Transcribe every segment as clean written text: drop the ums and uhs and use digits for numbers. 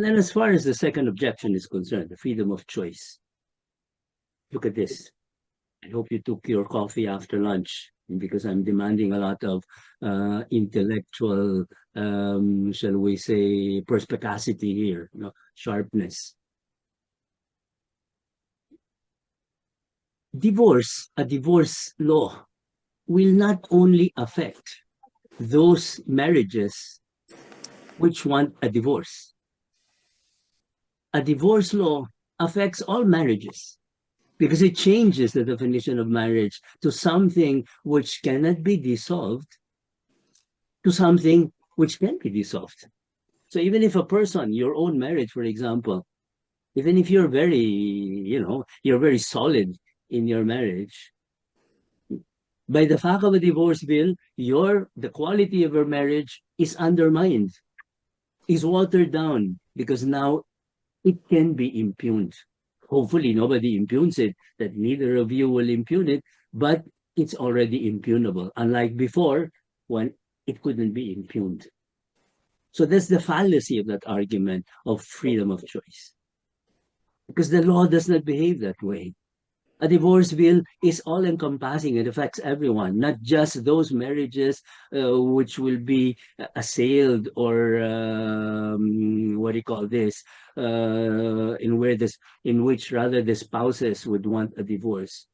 And then as far as the second objection is concerned, the freedom of choice, look at this. I hope you took your coffee after lunch because I'm demanding a lot of intellectual, shall we say, perspicacity here, sharpness. A divorce law will not only affect those marriages which want a divorce. A divorce law affects all marriages because it changes the definition of marriage to something which cannot be dissolved to something which can be dissolved. So even if a person, your own marriage, for example, even if you're you're very solid in your marriage, by the fact of a divorce bill, the quality of your marriage is undermined, is watered down, because now it can be impugned. Hopefully nobody impugns it, that neither of you will impugn it, but it's already impugnable, unlike before when it couldn't be impugned. So that's the fallacy of that argument of freedom of choice. Because the law does not behave that way. A divorce bill is all encompassing. It affects everyone, not just those marriages which will be assailed or what do you call this, in which rather the spouses would want a divorce.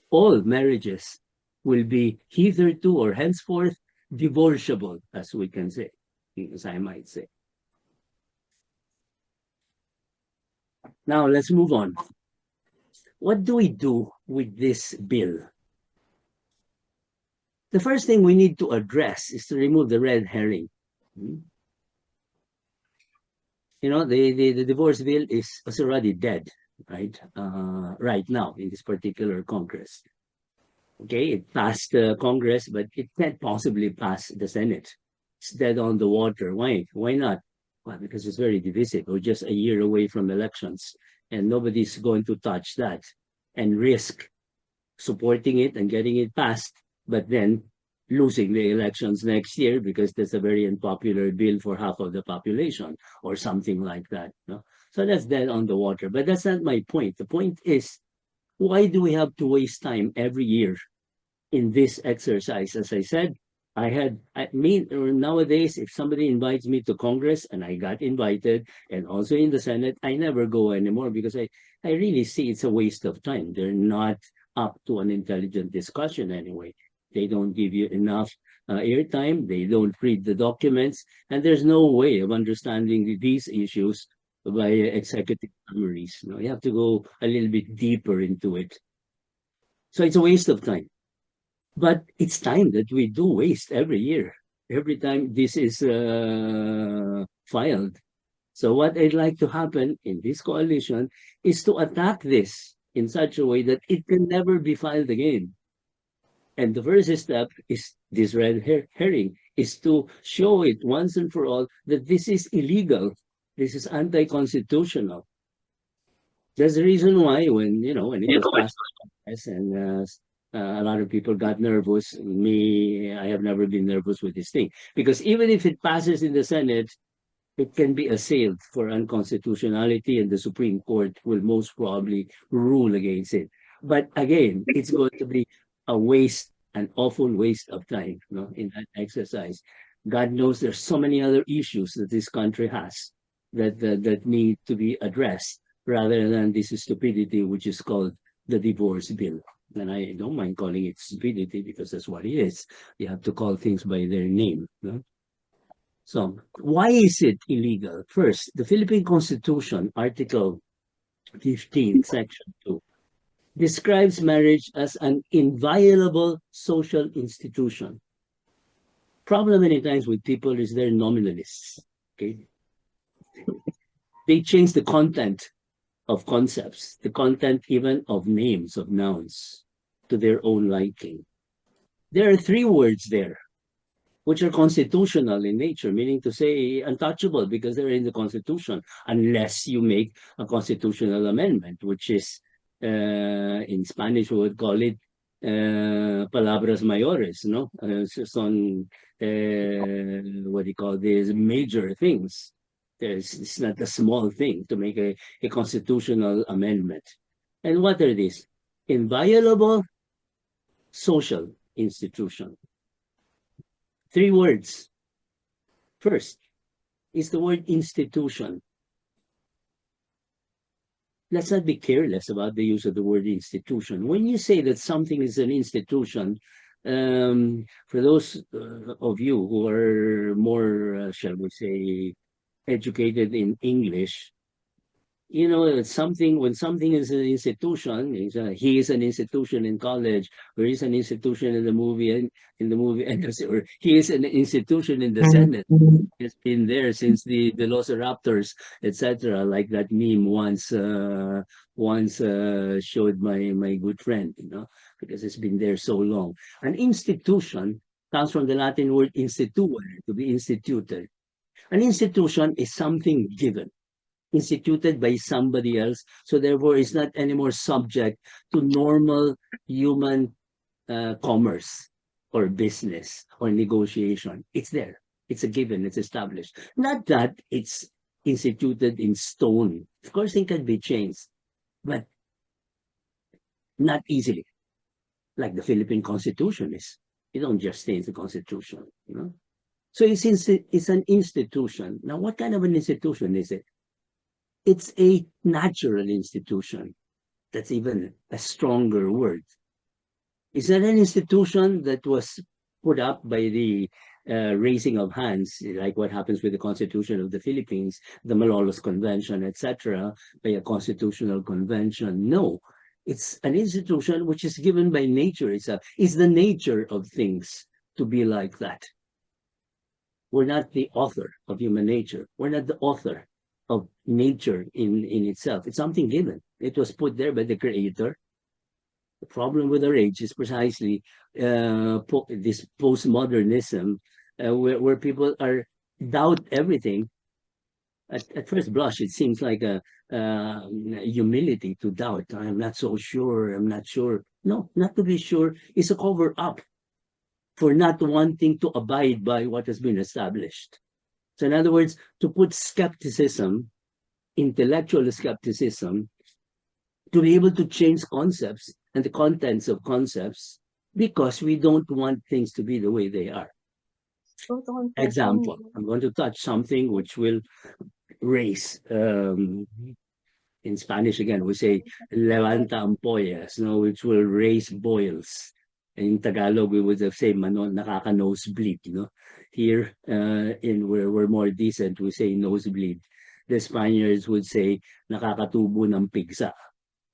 All marriages will be hitherto or henceforth divorceable, as we can say, as I might say. Now let's move on. What do we do with this bill? The first thing we need to address is to remove the red herring. You know, the divorce bill is already dead, right? Right now in this particular Congress. Okay, it passed Congress, but it can't possibly pass the Senate. It's dead on the water. Why? Why not? Well, because it's very divisive. We're just a year away from elections, and nobody's going to touch that and risk supporting it and getting it passed, but then losing the elections next year because that's a very unpopular bill for half of the population or something like that. No? So that's dead on the water. But that's not my point. The point is, why do we have to waste time every year in this exercise? As I said, nowadays, if somebody invites me to Congress and I got invited and also in the Senate, I never go anymore because I really see it's a waste of time. They're not up to an intelligent discussion anyway. They don't give you enough airtime. They don't read the documents, and there's no way of understanding these issues by executive summaries. You have to go a little bit deeper into it. So it's a waste of time. But it's time that we do waste every year, every time this is filed. So what I'd like to happen in this coalition is to attack this in such a way that it can never be filed again. And the first step is this red herring, is to show it once and for all that this is illegal. This is anti-constitutional. There's a reason why when it was passed and a lot of people got nervous. Me, I have never been nervous with this thing because even if it passes in the Senate, it can be assailed for unconstitutionality and the Supreme Court will most probably rule against it. But again, it's going to be a waste, an awful waste of time in that exercise. God knows there's so many other issues that this country has that need to be addressed rather than this stupidity which is called the divorce bill. And I don't mind calling it stupidity because that's what it is. You have to call things by their name. So why is it illegal? First, the Philippine Constitution, Article 15, Section 2, describes marriage as an inviolable social institution. Problem many times with people is they're nominalists. Okay, they change the content of concepts, the content even of names, of nouns, to their own liking. There are three words there, which are constitutional in nature, meaning to say untouchable because they're in the Constitution, unless you make a constitutional amendment, which is, in Spanish, we would call it palabras mayores, no? Son, what do you call these major things. It's not a small thing to make a constitutional amendment. And what are these? Inviolable social institution. Three words. First is the word institution. Let's not be careless about the use of the word institution. When you say that something is an institution, for those of you who are more, shall we say, educated in English, you know, it's something when something is an institution, he is an institution in college, or he's an institution in the movie, and in the movie industry, or he is an institution in the Senate. It's been there since the Velociraptors, etc. Like that meme once showed my good friend, you know, because it's been there so long. An institution comes from the Latin word instituere, to be instituted. An institution is something given, instituted by somebody else, so therefore it's not anymore subject to normal human commerce or business or negotiation. It's there. It's a given. It's established. Not that it's instituted in stone. Of course, it can be changed, but not easily, like the Philippine Constitution is. You don't just change the Constitution, you know. So it's an institution. Now, what kind of an institution is it? It's a natural institution. That's even a stronger word. It's not an institution that was put up by the raising of hands, like what happens with the Constitution of the Philippines, the Malolos Convention, etc., by a constitutional convention. No, it's an institution which is given by nature itself. It's the nature of things to be like that. We're not the author of human nature. We're not the author of nature in itself. It's something given. It was put there by the creator. The problem with our age is precisely this postmodernism, where people are doubt everything. At first blush, it seems like a humility to doubt. I'm not so sure. I'm not sure. No, not to be sure is a cover up for not wanting to abide by what has been established. So in other words, to put skepticism, intellectual skepticism, to be able to change concepts and the contents of concepts because we don't want things to be the way they are. Example, I'm going to touch something which will raise, in Spanish again, we say, levanta ampollas, no, which will raise boils. In Tagalog, we would have say, nakaka-nosebleed, you know. Here, we're more decent, we say nosebleed. The Spaniards would say, nakakatubo ng pigsa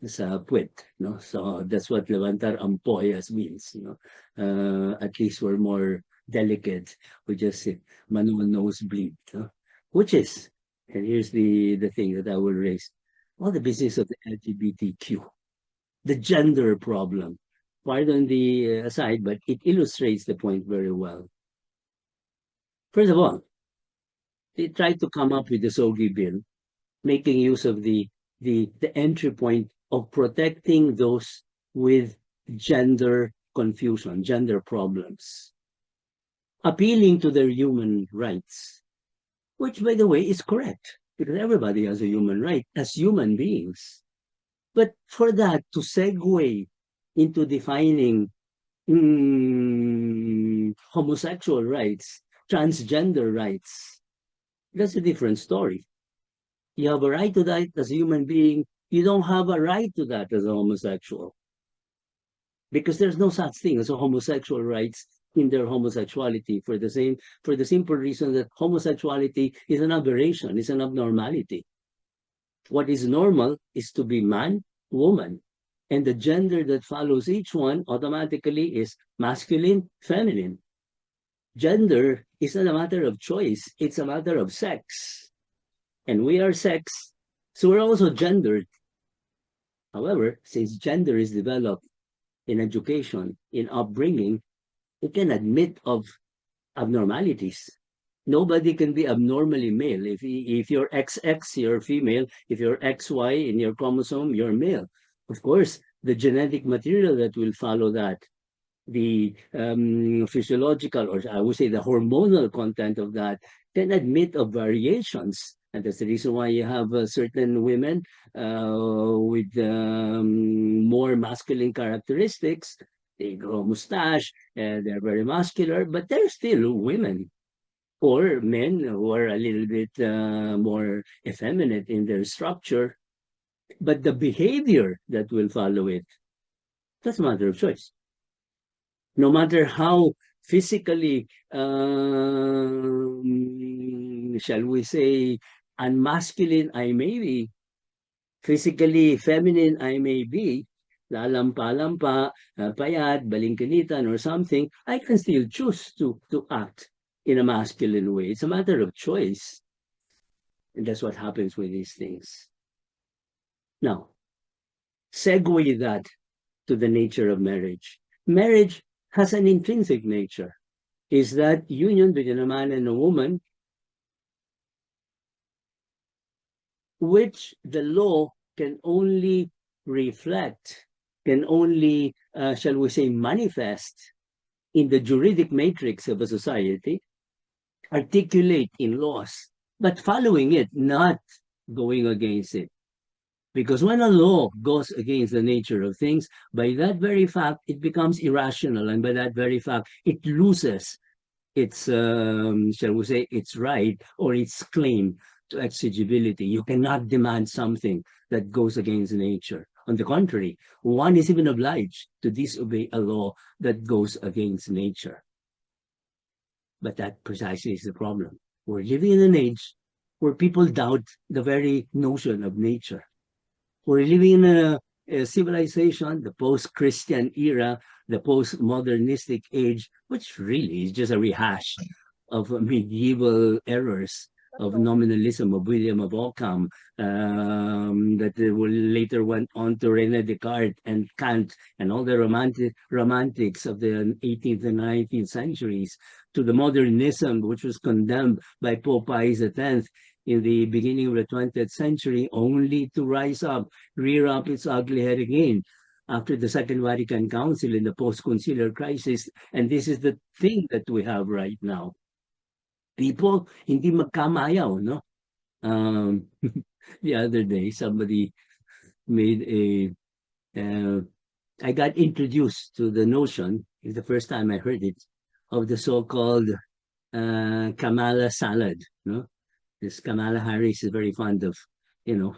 sa puwet, no? So that's what levantar ampollas means, you know. At least we're more delicate. We just say, nosebleed, no? Which is, and here's the thing that I will raise, all the business of the LGBTQ, the gender problem. Pardon the aside, but it illustrates the point very well. First of all, they tried to come up with the SOGI bill, making use of the entry point of protecting those with gender confusion, gender problems, appealing to their human rights, which, by the way, is correct, because everybody has a human right as human beings. But for that to segue into defining homosexual rights, transgender rights, that's a different story. You have a right to that as a human being. You don't have a right to that as a homosexual. Because there's no such thing as a homosexual rights in their homosexuality for the simple reason that homosexuality is an aberration, is an abnormality. What is normal is to be man, woman. And the gender that follows each one automatically is masculine, feminine. Gender is not a matter of choice. It's a matter of sex. And we are sex, so we're also gendered. However, since gender is developed in education, in upbringing, it can admit of abnormalities. Nobody can be abnormally male. If you're XX, you're female. If you're XY in your chromosome, you're male. Of course, the genetic material that will follow that, the physiological, or I would say the hormonal content of that, can admit of variations And that's the reason why you have certain women with more masculine characteristics. They grow mustache and they're very muscular, but they're still women. Or men who are a little bit more effeminate in their structure. But the behavior that will follow it, that's a matter of choice. No matter how physically, shall we say, unmasculine I may be, physically feminine I may be, lalampa-lampa, payat, balingkinitan, or something, I can still choose to act in a masculine way. It's a matter of choice. And that's what happens with these things. Now, segue that to the nature of marriage. Marriage has an intrinsic nature. Is that union between a man and a woman, which the law can only reflect, can only, shall we say, manifest in the juridic matrix of a society, articulate in laws, but following it, not going against it. Because when a law goes against the nature of things, by that very fact, it becomes irrational. And by that very fact, it loses its, shall we say, its right or its claim to exigibility. You cannot demand something that goes against nature. On the contrary, one is even obliged to disobey a law that goes against nature. But that precisely is the problem. We're living in an age where people doubt the very notion of nature. We're living in a civilization, the post-Christian era, the post-modernistic age, which really is just a rehash of medieval errors of nominalism of William of Ockham that will later went on to René Descartes and Kant and all the romantics of the 18th and 19th centuries, to the modernism which was condemned by Pope Pius X in the beginning of the 20th century, only to rise up, rear up its ugly head again after the Second Vatican Council in the post-conciliar crisis. And this is the thing that we have right now. People hindi magkamayaw, no? The other day, somebody made I got introduced to the notion, it's the first time I heard it, of the so-called Kamala salad, no? This Kamala Harris is very fond of, you know,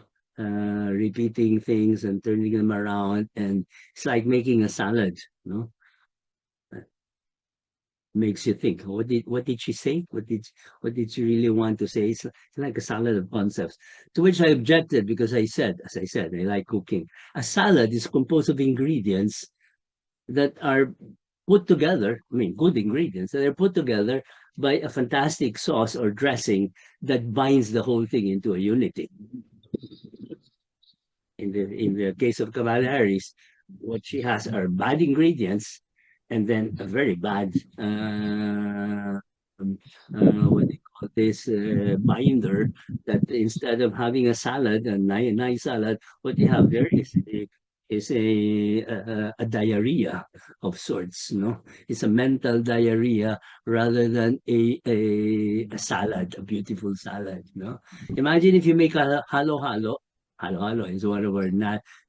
repeating things and turning them around, and it's like making a salad, no? Makes you think. What did she say? What did she really want to say? It's like a salad of concepts. To which I objected because I said, as I said, I like cooking. A salad is composed of ingredients that are put together. I mean, good ingredients that are put together by a fantastic sauce or dressing that binds the whole thing into a unity. In the case of Kamala Harris, what she has are bad ingredients and then a very bad what they call this binder, that instead of having a salad, a nice salad, what you have there is a diarrhea of sorts. No, it's a mental diarrhea rather than a salad, a beautiful salad. No, imagine if you make a halo halo. Halo halo is one of our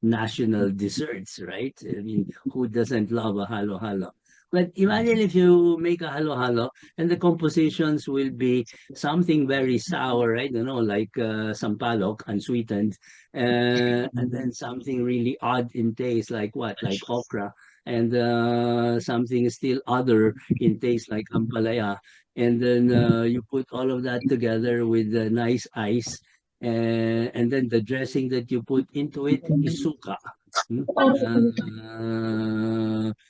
national desserts, right? I mean, who doesn't love a halo halo? But imagine if you make a halo halo and the compositions will be something very sour, right? You know, like sampalok, unsweetened, and then something really odd in taste, like what? Like okra, and something still other in taste, like ampalaya. And then you put all of that together with nice ice, and then the dressing that you put into it is suka.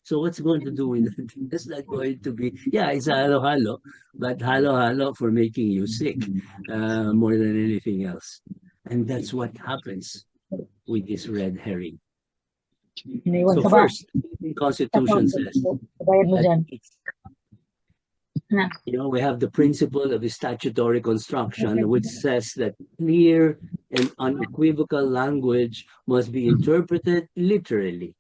So what's going to do with it? It's not going to be, yeah, it's a halo-halo, but halo-halo for making you sick more than anything else. And that's what happens with this red herring. So first, the Constitution says that it's, we have the principle of the statutory construction, which says that clear and unequivocal language must be interpreted literally.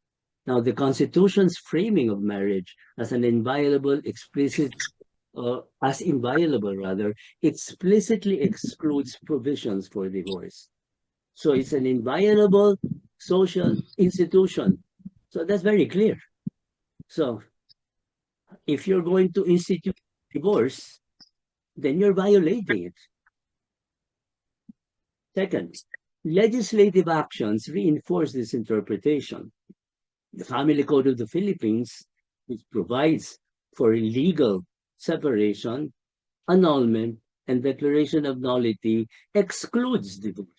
Now, the Constitution's framing of marriage as an inviolable, explicit as inviolable rather, explicitly excludes provisions for divorce. So it's an inviolable social institution. So that's very clear. So if you're going to institute divorce, then you're violating it. Second, legislative actions reinforce this interpretation. The Family Code of the Philippines, which provides for legal separation, annulment, and declaration of nullity, excludes divorce.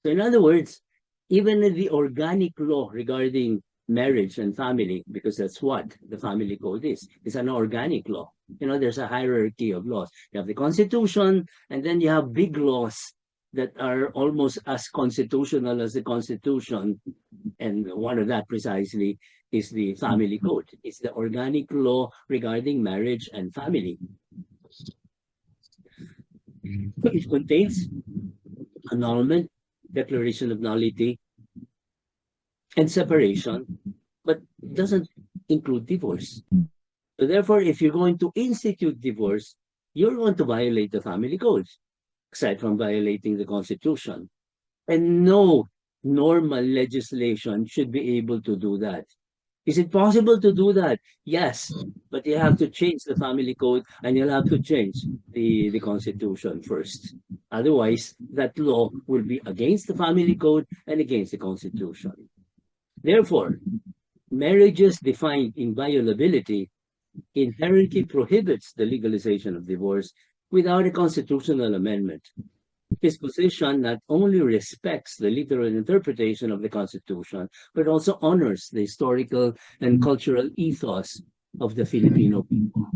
So in other words, even in the organic law regarding marriage and family, because that's what the family code is, it's an organic law. You know, there's a hierarchy of laws. You have the Constitution, and then you have big laws that are almost as constitutional as the Constitution. And one of that precisely is the family code. It's the organic law regarding marriage and family. It contains annulment, declaration of nullity, and separation, but doesn't include divorce. So therefore, if you're going to institute divorce, you're going to violate the family code, aside from violating the Constitution. And no normal legislation should be able to do that. Is it possible to do that? Yes, but you have to change the family code and you'll have to change the Constitution first. Otherwise, that law will be against the family code and against the Constitution. Therefore, marriage's defined inviolability inherently prohibits the legalization of divorce without a constitutional amendment. His position not only respects the literal interpretation of the Constitution, but also honors the historical and cultural ethos of the Filipino people.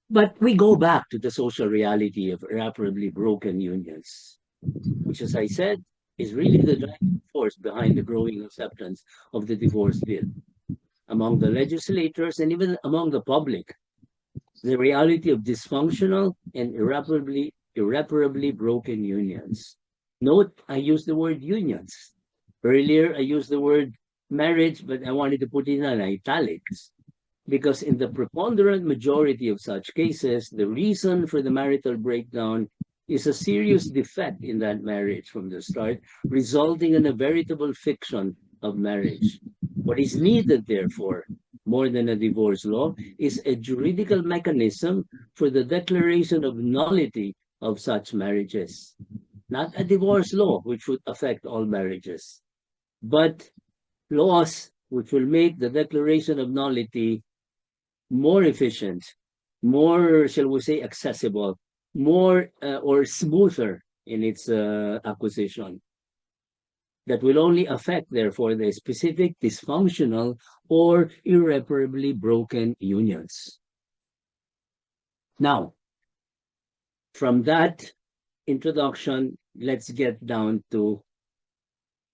But we go back to the social reality of irreparably broken unions, which, as I said, is really the driving force behind the growing acceptance of the divorce bill among the legislators and even among the public. The reality of dysfunctional and irreparably broken unions. Note, I used the word unions. Earlier, I used the word marriage, but I wanted to put it in italics because in the preponderant majority of such cases, the reason for the marital breakdown is a serious defect in that marriage from the start, resulting in a veritable fiction of marriage. What is needed, therefore, more than a divorce law, is a juridical mechanism for the declaration of nullity of such marriages. Not a divorce law, which would affect all marriages, but laws which will make the declaration of nullity more efficient, more, shall we say, accessible, more or smoother in its acquisition. That will only affect, therefore, the specific dysfunctional or irreparably broken unions. Now, from that introduction, let's get down to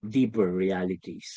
deeper realities.